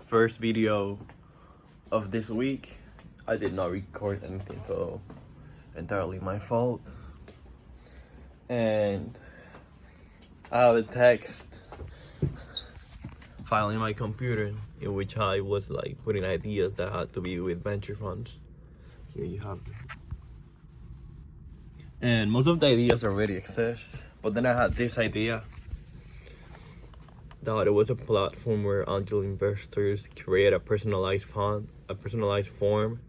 first video of this week. I did not record anything, so entirely my fault. And I have a text file in my computer in which I was like putting ideas that had to be with venture funds. Here you have them. And most of the ideas already exist, but then I had this idea that it was a platform where angel investors create a personalized fund, a personalized form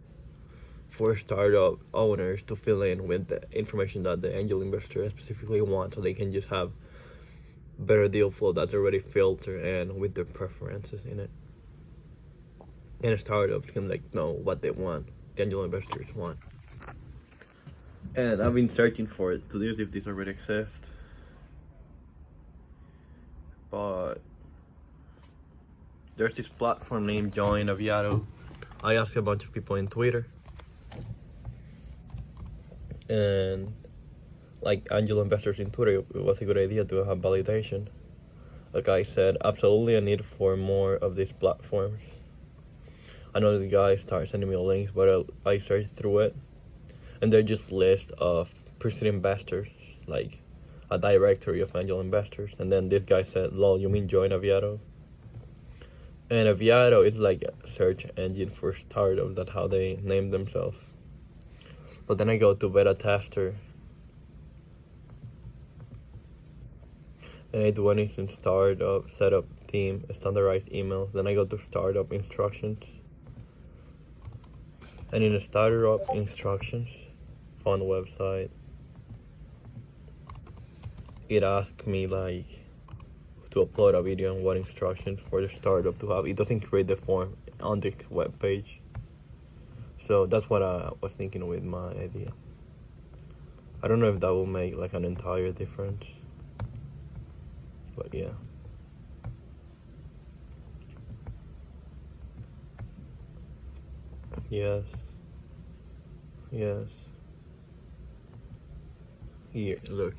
for startup owners to fill in with the information that the angel investor specifically wants, so they can just have better deal flow that's already filtered and with their preferences in it. And startups can like know what they want, the angel investors want. And I've been searching for it to see if this already exists. But there's this platform named Join Aviado. I asked a bunch of people in Twitter. And like angel investors in Twitter, it was a good idea to have validation. Like I said, absolutely a need for more of these platforms. I know the guy started sending me links, but I searched through it. And they're just list of preceding investors, like a directory of angel investors. And then this guy said, lol, you mean Join Aviado? And Aviado is like a search engine for startups. That's how they name themselves. But then I go to beta tester. And I do anything startup, setup, team, standardized emails. Then I go to startup instructions. And in the startup instructions, on the website, it asks me like to upload a video and what instructions for the startup to have. It doesn't create the form on the web page. So that's what I was thinking with my idea. I don't know if that will make like an entire difference, but yeah. Yes. Here, look.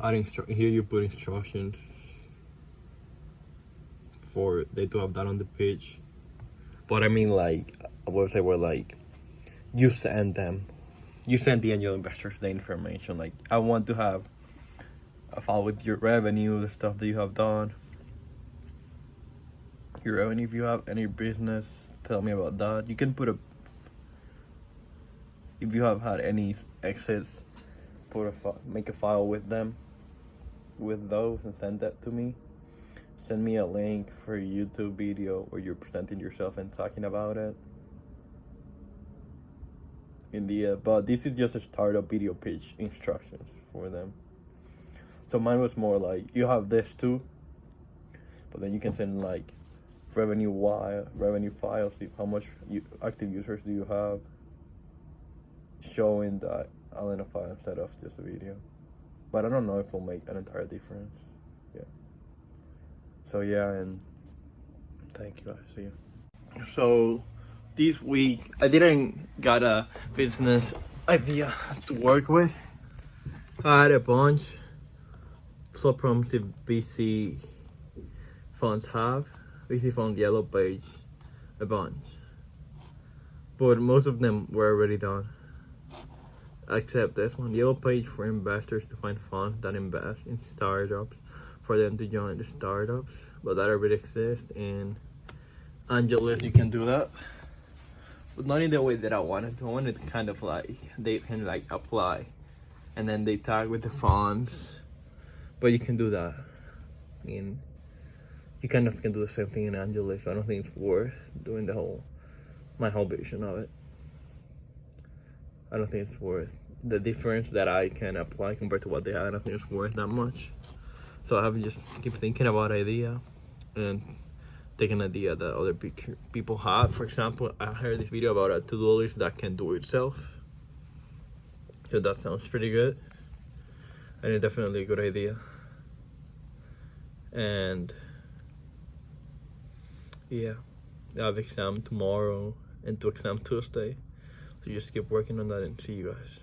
Here you put instructions for they to have that on the page. But I mean, like a website where like you send the angel investors the information. Like, I want to have a file with your revenue, the stuff that you have done, your revenue. If you have any business, tell me about that. You can put if you have had any exits, make a file with them, with those, and send that to me. Send me a link for a YouTube video where you're presenting yourself and talking about it. But this is just a startup video pitch instructions for them. So mine was more like, you have this too, but then you can send like revenue files, how much active users do you have, showing that I'll identify instead of just a video. But I don't know if it'll make an entire difference. Yeah. So yeah, and thank you guys. See you. So this week I didn't got a business idea to work with. I had a bunch. So prompted VC funds have. VC fund yellow page, a bunch. But most of them were already done. Except this one, yellow page for investors to find funds that invest in startups for them to join the startups. But that already exists in Angeles. You can do that, but not in the way that I wanted to. I wanted to kind of like they can like apply, and then they tag with the funds. But you can do that. I mean, you kind of can do the same thing in Angeles. So I don't think it's worth doing my whole vision of it. I don't think it's worth the difference that I can apply compared to what they have. I don't think it's worth that much. So I have to just keep thinking about idea and take an idea that other people have. For example, I heard this video about a to-do list that can do itself. So that sounds pretty good. And it's definitely a good idea. And yeah, I have exam tomorrow and 2 exam Tuesday. So just keep working on that and see you guys.